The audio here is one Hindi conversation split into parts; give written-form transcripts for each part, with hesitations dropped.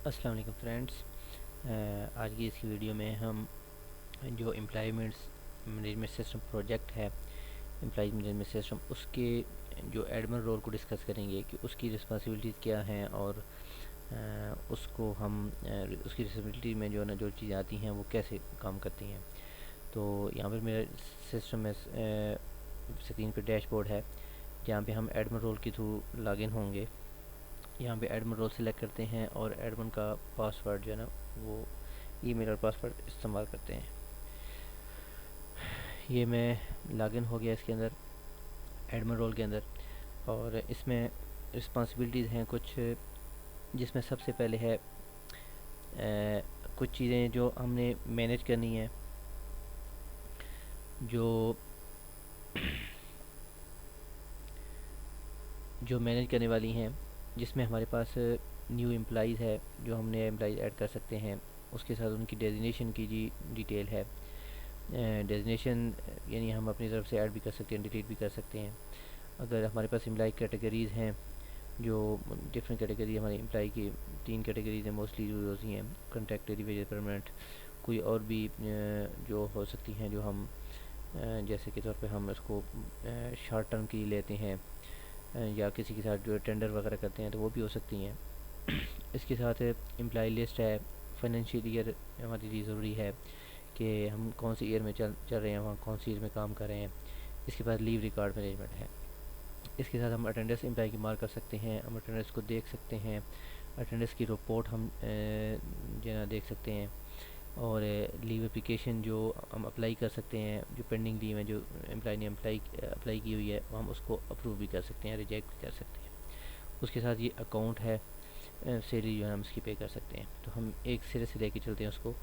अस्सलाम वालेकुम फ्रेंड्स। आज की इस वीडियो में हम जो एम्प्लॉयमेंट्स मैनेजमेंट सिस्टम प्रोजेक्ट है, एम्प्लॉय मैनेजमेंट सिस्टम, उसके जो एडमिन रोल को डिस्कस करेंगे कि उसकी रिस्पॉन्सिबिलिटीज़ क्या हैं और उसको हम उसकी रिस्पॉन्सिबिलिटी में जो है ना जो चीज़ें आती हैं वो कैसे काम करती हैं। तो यहाँ पर मेरा सिस्टम में स्क्रीन पर डैशबोर्ड है जहाँ पे हम एडमिन रोल के थ्रू लॉगिन होंगे। यहाँ पे एडमिन रोल सिलेक्ट करते हैं और एडमिन का पासवर्ड जो है ना वो ईमेल और पासवर्ड इस्तेमाल करते हैं। ये मैं लॉगिन हो गया इसके अंदर, एडमिन रोल के अंदर। और इसमें रिस्पॉन्सिबिलिटीज़ हैं कुछ, जिसमें सबसे पहले है कुछ चीज़ें जो हमने मैनेज करनी है, जो जो मैनेज करने वाली हैं, जिसमें हमारे पास न्यू एम्प्लॉइज़ है जो हमने एम्प्लॉइज़ ऐड कर सकते हैं। उसके साथ उनकी डेजिग्नेशन की जी डिटेल है। डेजिग्नेशन यानी हम अपनी तरफ से ऐड भी कर सकते हैं, डिलीट भी कर सकते हैं। अगर हमारे पास एम्प्लॉय कैटेगरीज़ हैं, जो डिफरेंट कैटेगरी हमारी एम्प्लॉय की 3 कैटेगरीज़ हैं मोस्टली यूज़ होती हैं, कॉन्ट्रैक्ट, डेली, परमानेंट। कोई और भी जो हो सकती हैं, जो हम जैसे के तौर पे हम उसको शॉर्ट टर्म के लिए लेते हैं या किसी के साथ जो टेंडर वगैरह करते हैं तो वो भी हो सकती हैं। इसके साथ एम्प्लॉय लिस्ट है। फाइनेंशियल ईयर हमारे लिए ज़रूरी है कि हम कौन सी ईयर में चल रहे हैं, वहाँ कौन सी ईयर में काम कर रहे हैं। इसके बाद लीव रिकॉर्ड मैनेजमेंट है। इसके साथ हम अटेंडेंस एम्प्लॉय की मार्क कर सकते हैं, हम अटेंडेंस को देख सकते हैं, अटेंडेंस की रिपोर्ट हम जो है ना देख सकते हैं। और लीव एप्लीकेशन जो हम अप्लाई कर सकते हैं, जो पेंडिंग लीव है जो एम्प्लॉय ने अप्लाई की हुई है, वो हम उसको अप्रूव भी कर सकते हैं, रिजेक्ट भी कर सकते हैं। उसके साथ ये अकाउंट है, सैलरी जो है हम इसकी पे कर सकते हैं। तो हम एक सिरे से लेके चलते हैं उसको।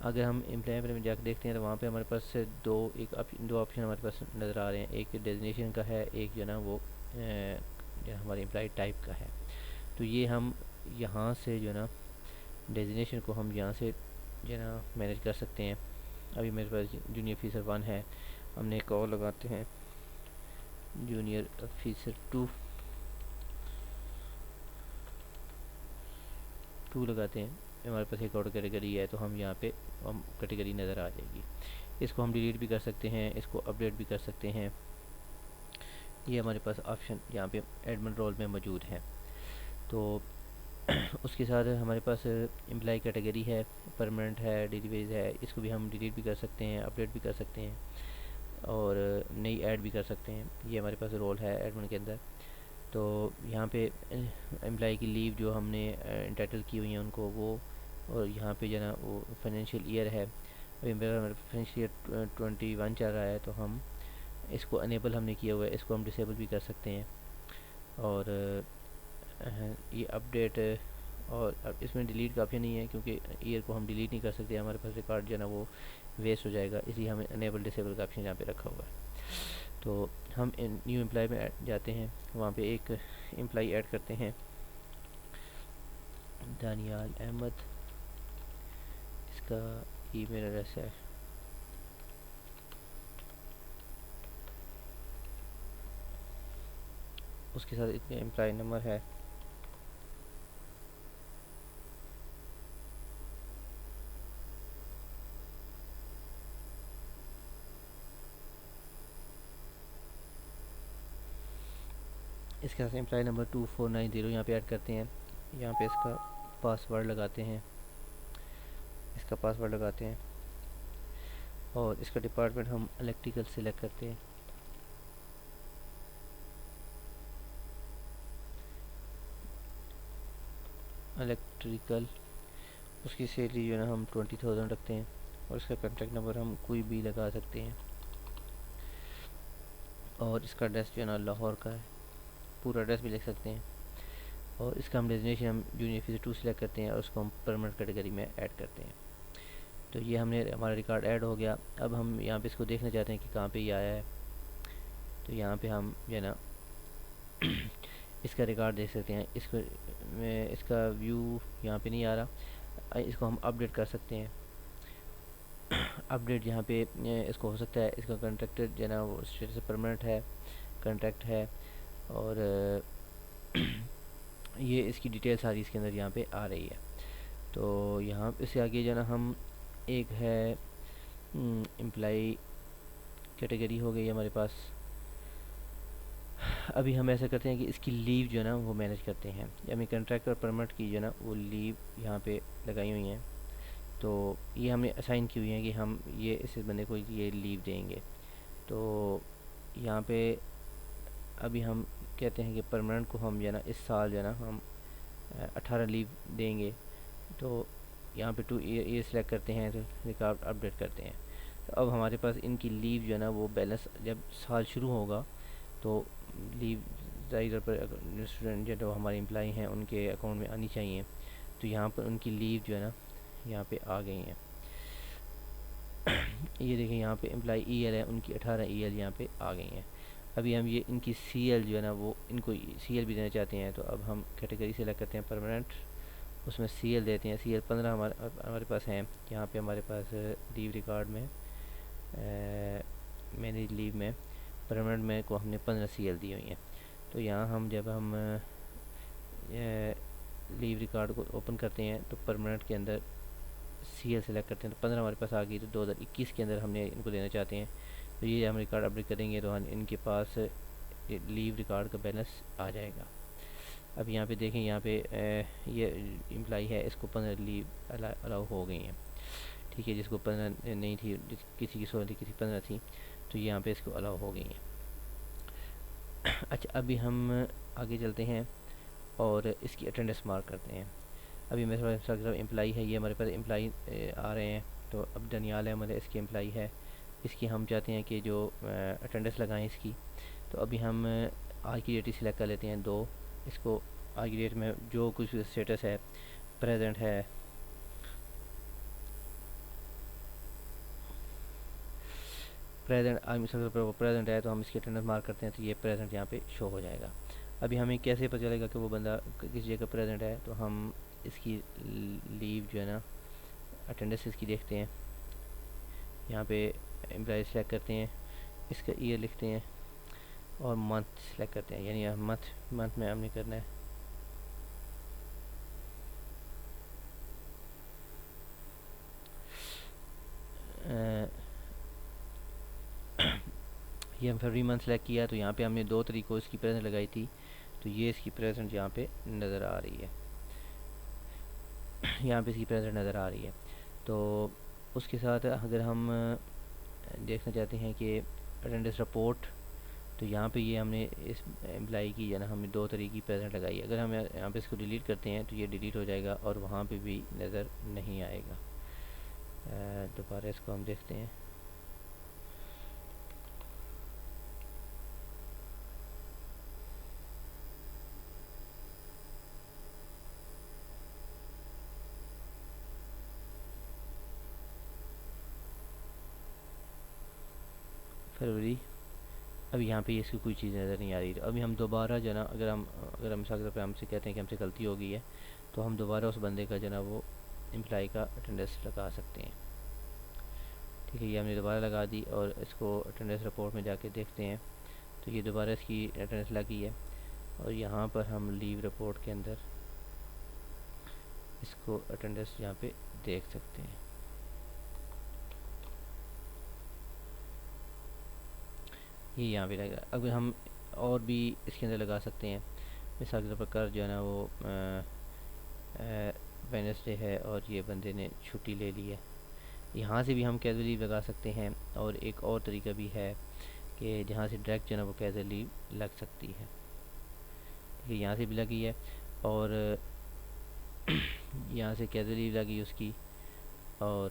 अगर हम एम्प्लॉयमेंट में जाकर देखते हैं तो वहाँ पे हमारे पास दो ऑप्शन हमारे पास नज़र आ रहे हैं। एक डेजिग्नेशन का है, एक जो है ना वो जो हमारे एम्प्लॉय टाइप का है। तो ये हम यहाँ से जो है ना डेजिग्नेशन को हम यहाँ से जो है ना मैनेज कर सकते हैं। अभी मेरे पास जूनियर ऑफिसर 1 है, हमने एक और लगाते हैं जूनियर ऑफिसर 2 लगाते हैं। हमारे पास एक और कैटेगरी है तो हम यहाँ पे हम कैटेगरी नज़र आ जाएगी। इसको हम डिलीट भी कर सकते हैं, इसको अपडेट भी कर सकते हैं। ये हमारे पास ऑप्शन यहाँ पे एडमिन रोल में मौजूद है। तो उसके साथ हमारे पास एम्प्लॉय कैटेगरी है, परमानेंट है, डेली वेज है। इसको भी हम डिलीट भी कर सकते हैं, अपडेट भी कर सकते हैं और नई ऐड भी कर सकते हैं। ये हमारे पास रोल है एडमिन के अंदर। तो यहाँ पे एम्प्लॉय की लीव जो हमने इंटाइटल की हुई हैं उनको वो, और यहाँ पे जो है ना वो फाइनेंशियल ईयर है। अभी मेरा फाइनेंशियल ईयर 21 चल रहा है तो हम इसको अनेबल हमने किया हुआ है, इसको हम डिसेबल भी कर सकते हैं। और ये अपडेट, और अब इसमें डिलीट का ऑप्शन नहीं है क्योंकि ईयर को हम डिलीट नहीं कर सकते, हमारे पास रिकॉर्ड जो है ना वो वेस्ट हो जाएगा, इसलिए हमें अनेबल डिसेबल का ऑप्शन यहाँ पे रखा हुआ है। तो हम न्यू एम्प्लॉय में जाते हैं, वहाँ पे एक एम्प्लॉय ऐड करते हैं, दानियाल अहमद, इसका ईमेल एड्रेस है। उसके साथ इसका एम्प्लॉय नंबर है। इसके साथ एम्प्लॉय नंबर 2490 यहाँ पे ऐड करते हैं। यहाँ पे इसका पासवर्ड लगाते हैं, इसका पासवर्ड लगाते हैं और इसका डिपार्टमेंट हम इलेक्ट्रिकल सेलेक्ट करते हैं। इलेक्ट्रिकल, उसकी सैलरी जो है ना हम 20,000 रखते हैं और इसका कॉन्टैक्ट नंबर हम कोई भी लगा सकते हैं। और इसका एड्रेस जो है ना लाहौर का है, पूरा एड्रेस भी लिख सकते हैं। और इसका हम डेजिग्नेशन हम जूनियर ऑफिसर 2 सेलेक्ट करते हैं और उसको हम परमानेंट कैटेगरी में ऐड करते हैं। तो ये हमने हमारा रिकॉर्ड ऐड हो गया। अब हम यहाँ पे इसको देखना चाहते हैं कि कहाँ पे ये आया है। तो यहाँ पे हम जो है ना इसका रिकॉर्ड देख सकते हैं। इसको में इसका व्यू यहाँ पे नहीं आ रहा, इसको हम अपडेट कर सकते हैं। अपडेट यहाँ पे इसको हो सकता है, इसका कॉन्ट्रैक्टर जो है ना वो स्टेटस परमानेंट है, कॉन्ट्रैक्ट है। और ये इसकी डिटेल सारी इसके अंदर यहाँ पे आ रही है। तो यहाँ इससे आगे जो है ना हम एक है एम्प्लाई कैटेगरी हो गई हमारे पास। अभी हम ऐसा करते हैं कि इसकी लीव जो है ना वो मैनेज करते हैं। हमें कॉन्ट्रैक्ट और परमिट की जो है ना वो लीव यहाँ पे लगाई हुई हैं, तो ये हमने असाइन की हुई है कि हम ये इस बंदे को ये लीव देंगे। तो यहाँ पे अभी हम कहते हैं कि परमानेंट को हम जो है ना इस साल जो है ना हम 18 लीव देंगे। तो यहाँ पे टू ये सिलेक्ट करते हैं, तो रिकॉर्ड अपडेट करते हैं। तो अब हमारे पास इनकी लीव जो है ना वो बैलेंस जब साल शुरू होगा तो लीव ज़ाहिर तौर पर स्टूडेंट जो हमारे एम्प्लॉई हैं उनके अकाउंट में आनी चाहिए। तो यहाँ पर उनकी लीव जो है ना यहाँ पे आ गई हैं। ये देखें यहाँ पे एम्प्लॉई ईएल है, उनकी 18 ईएल यहाँ पे आ गई हैं। अभी हम ये इनकी सीएल जो है ना वो इनको सीएल भी देना चाहते हैं। तो अब हम कैटेगरी सेलेक्ट करते हैं परमानेंट, उसमें सीएल देते हैं। सीएल 15 हमारे पास हैं। यहाँ पे हमारे पास लीव रिकॉर्ड में मैनेज लीव में परमानेंट में को हमने 15 सीएल दी हुई हैं। तो यहाँ हम जब हम लीव रिकॉर्ड को ओपन करते हैं तो परमानेंट के अंदर सीएल सेलेक्ट करते हैं, तो 15 हमारे पास आ गई। तो 2021 के अंदर हमने इनको देना चाहते हैं। तो ये हम रिकॉर्ड अपडेट करेंगे तो हम इनके पास लीव रिकॉर्ड का बैलेंस आ जाएगा। अब यहाँ पे देखें, यहाँ पे ये एम्प्लॉई है, इसको 15 लीव अलाउ हो गई हैं। ठीक है, जिसको 15 नहीं थी, किसी की 16 थी, किसी 15 थी, तो यहाँ पे इसको अलाउ हो गई हैं। अच्छा, अभी हम आगे चलते हैं और इसकी अटेंडेंस मार्क करते हैं। अभी मेरे पास एम्प्लॉई है, ये हमारे पास एम्प्लॉई आ रहे हैं। तो अब डनियाल है हमारे इसकी एम्प्लॉई है, इसकी हम चाहते हैं कि जो अटेंडेंस लगाएं इसकी। तो अभी हम आज की डेट ही सिलेक्ट कर लेते हैं 2। इसको आज की डेट में जो कुछ स्टेटस है, प्रेजेंट है, प्रेजेंट है, तो हम इसकी अटेंडेंस मार्क करते हैं। तो ये प्रेजेंट यहाँ पे शो हो जाएगा। अभी हमें कैसे पता चलेगा कि वो बंदा किस जगह प्रेजेंट है? तो हम इसकी लीव जो है ना अटेंडेंस इसकी देखते हैं। यहाँ पे एम्प्लॉय सेलेक्ट करते हैं, इसका ईयर लिखते हैं और मंथ सेलेक्ट करते हैं। यानी मंथ में हमने करना है ये हम फरवरी मंथ सेलेक्ट किया। तो यहाँ पे हमने 2 तारीख को इसकी प्रेजेंट लगाई थी। तो ये इसकी प्रेजेंट यहाँ पे नज़र आ रही है, यहाँ पे इसकी प्रेजेंट नज़र आ रही है। तो उसके साथ अगर हम देखना चाहते हैं कि अटेंडेंस रिपोर्ट, तो यहाँ पे ये हमने इस एम्प्लॉई की है ना हमने 2 तारीख की प्रेजेंट लगाई है। अगर हम यहाँ पे इसको डिलीट करते हैं तो ये डिलीट हो जाएगा और वहाँ पे भी नज़र नहीं आएगा। दोबारा इसको हम देखते हैं। फरवरी, अभी यहाँ पे इसकी कोई चीज़ नज़र नहीं आ रही। तो अभी हम दोबारा जो ना अगर हम सागर पे हमसे कहते हैं कि हमसे गलती हो गई है, तो हम दोबारा उस बंदे का जो ना वो एम्प्लॉई का अटेंडेंस लगा सकते हैं। ठीक है, ये हमने दोबारा लगा दी और इसको अटेंडेंस रिपोर्ट में जाके देखते हैं। तो ये दोबारा इसकी अटेंडेंस लगी है और यहाँ पर हम लीव रिपोर्ट के अंदर इसको अटेंडेंस यहाँ पे देख सकते हैं। ये यहाँ पे लगा। अगर हम और भी इसके अंदर लगा सकते हैं, मिसाल के तौर पर जो है ना वो वेडनेसडे है और ये बंदे ने छुट्टी ले ली है, यहाँ से भी हम कैजुअल लीव लगा सकते हैं। और एक और तरीका भी है कि जहाँ से डायरेक्ट जो है ना वो कैजुअल लीव लग सकती है। ठीक है, यहाँ से भी लगी है और यहाँ से कैजुअल लीव लगी उसकी। और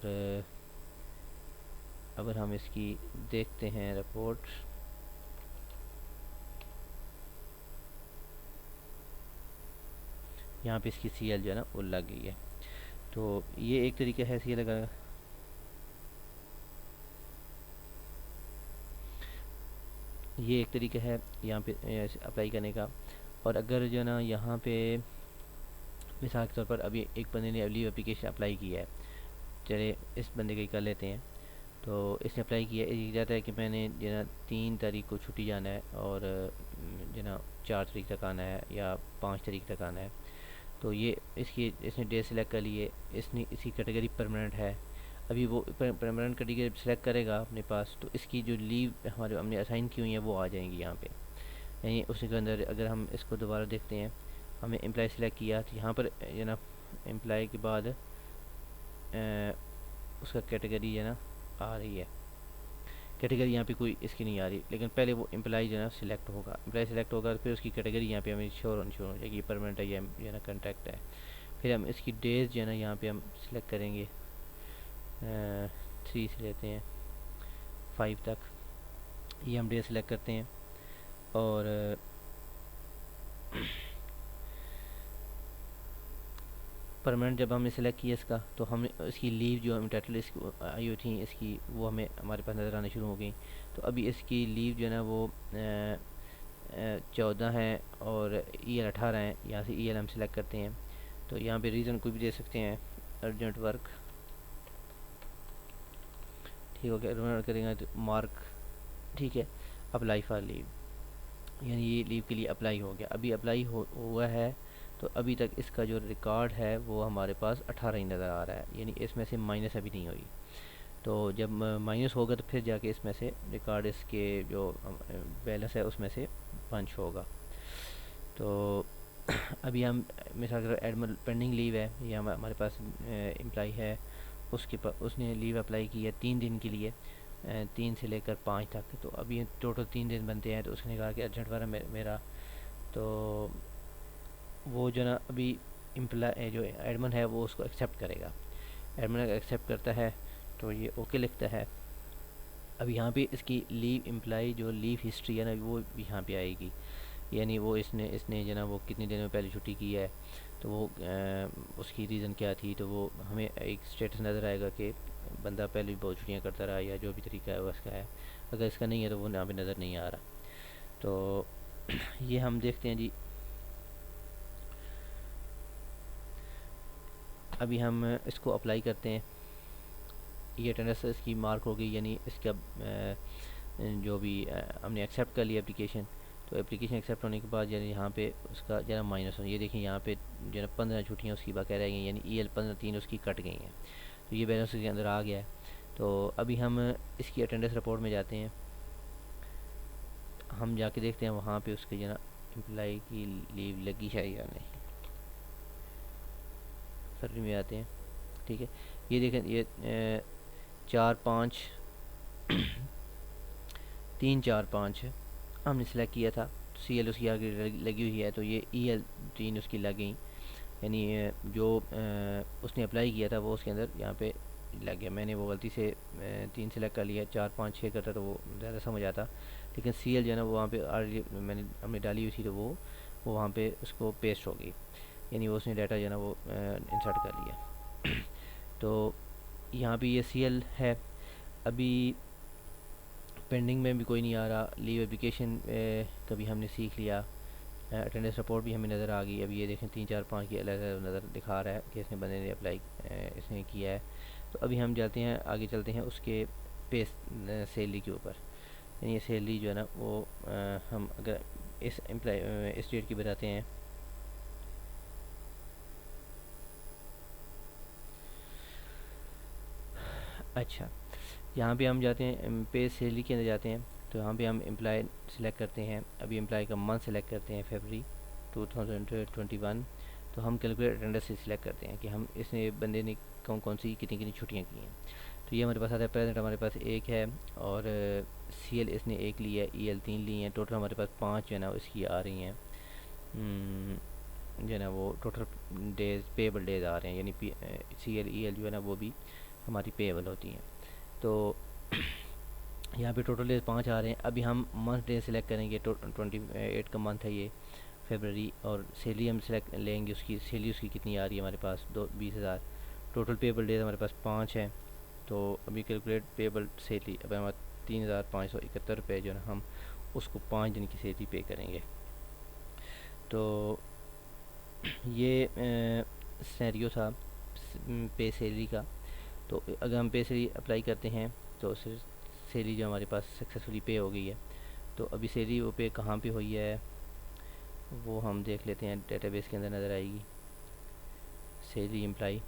अगर हम इसकी देखते हैं रिपोर्ट, यहाँ पे इसकी सीएल जो है ना वो लग गई है। तो ये एक तरीका है सीएल लगा, ये एक तरीका है यहाँ पे अप्लाई करने का। और अगर जो है ना यहाँ पे मिसाल के तौर पर अभी एक बंदे ने लीव एप्लीकेशन अप्लाई किया है, चले इस बंदे का ही कर लेते हैं। तो इसने अप्लाई किया, ये जाता है कि मैंने जो ना 3 तारीख को छुट्टी जाना है और जो ना 4 तारीख तक आना है या 5 तारीख तक आना है। तो ये इसने डे सेलेक्ट कर लिए, इसने इसकी कैटेगरी परमानेंट है। अभी वो परमानेंट कैटेगरी सेलेक्ट करेगा अपने पास, तो इसकी जो लीव हमारे हमने असाइन की हुई है वो आ जाएंगी यहाँ पे। यानी उसी के अंदर अगर हम इसको दोबारा देखते हैं, हमने एम्प्लॉय सेलेक्ट किया तो यहाँ पर जो ना एम्प्लॉय के बाद उसका कैटेगरी जो ना आ रही है। कैटेगरी यहाँ पे कोई इसकी नहीं आ रही, लेकिन पहले वो एम्प्लॉय जो है ना सिलेक्ट होगा। एम्प्लॉय सिलेक्ट होगा तो फिर उसकी कैटेगरी यहाँ पे हमें श्योर हो जाएगी, परमानेंट है या जो है ना कॉन्ट्रैक्ट है। फिर हम इसकी डेज जो है ना यहाँ पे हम सिलेक्ट करेंगे, 3 से लेते हैं 5 तक, ये हम डेज सिलेक्ट करते हैं। और परमानेंट जब हमने सेलेक्ट किया इसका, तो हमने इसकी लीव जो हमें टाइटल इसकी आई हुई थी इसकी, वो हमें हमारे पास नज़र आने शुरू हो गई। तो अभी इसकी लीव जो है ना वो 14 है और EL 18 है। यहाँ से EL हम सिलेक्ट करते हैं, तो यहाँ पे रीज़न कोई भी दे सकते हैं, अर्जेंट वर्क, ठीक हो गया। अर्जेंट करेंगे तो मार्क, ठीक है। अप्लाई फॉर लीव, यानी ये लीव के लिए अप्लाई हो गया। अभी अप्लाई हुआ है, तो अभी तक इसका जो रिकॉर्ड है वो हमारे पास 18 ही नज़र आ रहा है, यानी इसमें से माइनस अभी नहीं हुई। तो जब माइनस होगा तो फिर जाके इसमें से रिकॉर्ड इसके जो बैलेंस है उसमें से पंच होगा। तो अभी हम मिसाल अगर एडमल पेंडिंग लीव है, ये हमारे पास एम्प्लॉय है, उसने लीव अप्लाई की है 3 दिन के लिए, 3 से लेकर 5 तक। तो अभी टोटल 3 दिन बनते हैं, तो उसने कहा कि अर्जेंट वाला मेरा, तो वो जो ना अभी एम्प्लॉय जो एडमन है वो उसको एक्सेप्ट करेगा। एडमन एक्सेप्ट करता है तो ये ओके लिखता है। अब यहाँ पे इसकी लीव एम्प्लॉय जो लीव हिस्ट्री है ना वो यहाँ पे आएगी, यानी वो इसने जो ना वो कितने दिनों में पहले छुट्टी की है, तो वो उसकी रीज़न क्या थी, तो वो हमें एक स्टेटस नज़र आएगा कि बंदा पहले भी बहुत छुट्टियाँ करता रहा, या जो भी तरीका है वो इसका है। अगर इसका नहीं है तो वो यहाँ पे नज़र नहीं आ रहा। तो ये हम देखते हैं जी। अभी हम इसको अप्लाई करते हैं, ये अटेंडेंस इसकी मार्क हो गई, यानी इसका जो भी हमने एक्सेप्ट कर लिया एप्लीकेशन। तो एप्लीकेशन एक्सेप्ट होने के बाद यानी यहाँ पे उसका जरा माइनस हो, ये देखिए यहाँ पे जो है 15 छुट्टियाँ उसकी बाकी रह गई, यानी EL 15 उसकी कट गई हैं। तो ये बैलेंस के अंदर आ गया है। तो अभी हम इसकी अटेंडेंस रिपोर्ट में जाते हैं, हम जाके देखते हैं वहाँ पे उसके जो ना एम्प्लॉय की लीव लगी है या नहीं। सर्च में आते हैं, ठीक है। ये देखें, ये 4-5 3-4-5 हमने सेलेक्ट किया था, CL उसकी आगे लगी हुई है, तो ये EL 3 उसकी लग गई, यानी जो उसने अप्लाई किया था वो उसके अंदर यहाँ पे लग गया। मैंने वो गलती से 3 सेलेक्ट कर लिया, 4-5-6 करता तो वो ज़्यादा समझ आता, लेकिन CL जो है ना वो वहाँ पे ऑलरेडी हमने डाली हुई थी, तो वो वहाँ पे उसको पेस्ट हो गई, यानी वो उसने डाटा जो है ना वो इंसर्ट कर लिया। तो यहाँ पे ये CL है। अभी पेंडिंग में भी कोई नहीं आ रहा, लीव एप्लीकेशन कभी हमने सीख लिया, अटेंडेंस रिपोर्ट भी हमें नज़र आ गई। अभी ये देखें 3-4-5 की अलग अलग नज़र दिखा रहा है कि इसने बंदे ने अप्लाई इसने किया है। तो अभी हम जाते हैं आगे, चलते हैं उसके पे सैलरी के ऊपर, यानी ये सैलरी जो है ना वो हम अगर इस एम्प्लॉय इस डेट की बताते हैं, अच्छा यहाँ पे हम जाते हैं पे सैलरी के अंदर जाते हैं, तो यहाँ पे हम एम्प्लॉय सेलेक्ट करते हैं। अभी एम्प्लॉय का मंथ सेलेक्ट करते हैं फरवरी 2021। तो हम कैलकुलेट अटेंडेंस से सिलेक्ट करते हैं कि हम इसने बंदे ने कौन कौन सी कितनी कितनी छुट्टियाँ की हैं। तो ये हमारे पास आता है, प्रेजेंट हमारे पास 1 है, और CL इसने 1 लिया है, EL 3 ली हैं, टोटल हमारे पास 5 जो है ना इसकी आ रही हैं, जो है ना वो टोटल डेज पेएबल डेज आ रहे हैं, यानी CL EL जो है ना वो भी हमारी पेएबल होती हैं। तो यहाँ पे टोटल डेज 5 आ रहे हैं। अभी हम मंथ डे सेलेक्ट करेंगे, 28 का मंथ है ये फरवरी, और सैलरी हम सेलेक्ट लेंगे, उसकी सैलरी उसकी कितनी आ रही है हमारे पास 20,000। टोटल पेएबल डेज हमारे पास 5 हैं। तो अभी कैलकुलेट पेएबल सैलरी, अब हमारा 3,571 रुपये जो है ना हम उसको 5 दिन की सैलरी पे करेंगे। तो ये सिनेरियो था पे सैलरी का। तो अगर हम पे सैलरी अप्लाई करते हैं तो सैलरी जो हमारे पास सक्सेसफुली पे हो गई है। तो अभी सैलरी वो पे कहाँ पे हुई है वो हम देख लेते हैं, डेटाबेस के अंदर नज़र आएगी। सैलरी एम्प्लाई,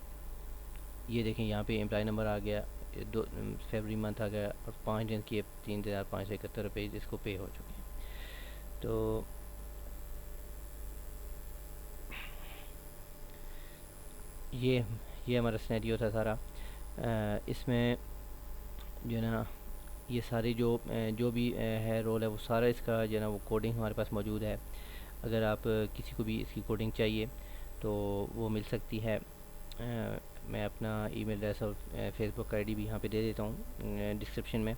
ये देखें यहाँ पे एम्प्लॉय नंबर आ गया, 2 फरवरी मंथ आ गया और 5 दिन की 3,571 रुपये इसको पे हो चुके हैं। तो ये हमारा सिनेरियो था सारा। इसमें जो है ना ये सारी जो भी है रोल है वो सारा इसका जो है ना वो कोडिंग हमारे पास मौजूद है। अगर आप किसी को भी इसकी कोडिंग चाहिए तो वो मिल सकती है। मैं अपना ईमेल एड्रेस और फेसबुक आईडी भी यहाँ पे दे देता हूँ डिस्क्रिप्शन में,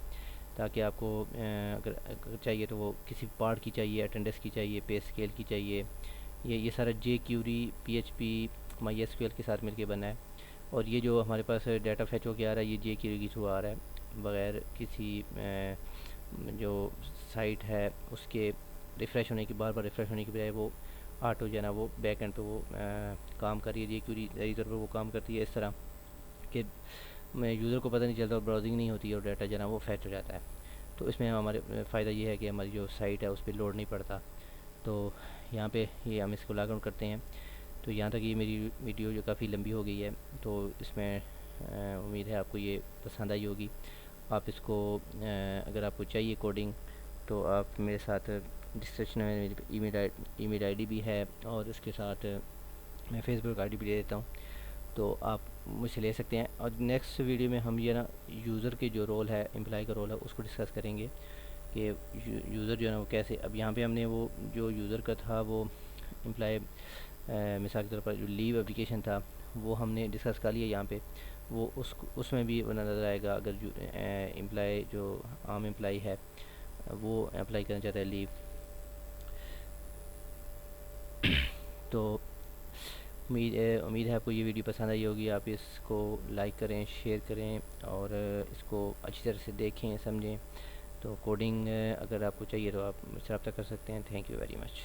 ताकि आपको अगर चाहिए तो वो किसी पार्ट की चाहिए, अटेंडेंस की चाहिए, पे स्केल की चाहिए, ये सारा jQuery PHP MySQL के साथ मिलके बना है। और ये जो हमारे पास डाटा फैच होके आ रहा है ये jQuery के थ्रू आ रहा है, बगैर किसी जो साइट है उसके रिफ़्रेश होने की, बार बार रिफ़्रेश होने की बजाय वो ऑटो जो है ना वो बैक एंड पे वो काम कर रही है। jQuery ज़्यादा तौर पर वो काम करती है इस तरह कि यूज़र को पता नहीं चलता और ब्राउजिंग नहीं होती और डाटा जो है ना वो फैच हो जाता है। तो इसमें हमारे फ़ायदा ये है कि हमारी जो साइट है उस पर लोड नहीं पड़ता। तो यहाँ पे ये हम इसको लॉग आउट करते हैं। तो यहाँ तक ये मेरी वीडियो जो काफ़ी लंबी हो गई है, तो इसमें उम्मीद है आपको ये पसंद आई होगी। आप इसको अगर आपको चाहिए कोडिंग तो आप मेरे साथ डिस्क्रिप्शन में मेरी ईमेल आईडी भी है और इसके साथ मैं फेसबुक आईडी भी दे देता हूँ, तो आप मुझसे ले सकते हैं। और नेक्स्ट वीडियो में हम ये ना यूज़र के जो रोल है, एम्प्लॉय का रोल है, उसको डिस्कस करेंगे कि यूज़र जो है ना वो कैसे। अब यहाँ पे हमने वो जो यूज़र का था वो एम्प्लॉय मिसाल के तौर पर जो लीव एप्लीकेशन था वो हमने डिस्कस कर लिया यहाँ पे, वो उसमें भी नज़र आएगा। अगर जो एम्प्लॉय जो आम एम्प्लॉय है वो अप्लाई करना चाहता है लीव, तो उम्मीद है आपको ये वीडियो पसंद आई होगी। आप इसको लाइक करें, शेयर करें और इसको अच्छी तरह से देखें, समझें। तो कोडिंग अगर आपको चाहिए तो आप मुझसे रब्ता कर सकते हैं। Thank you very much.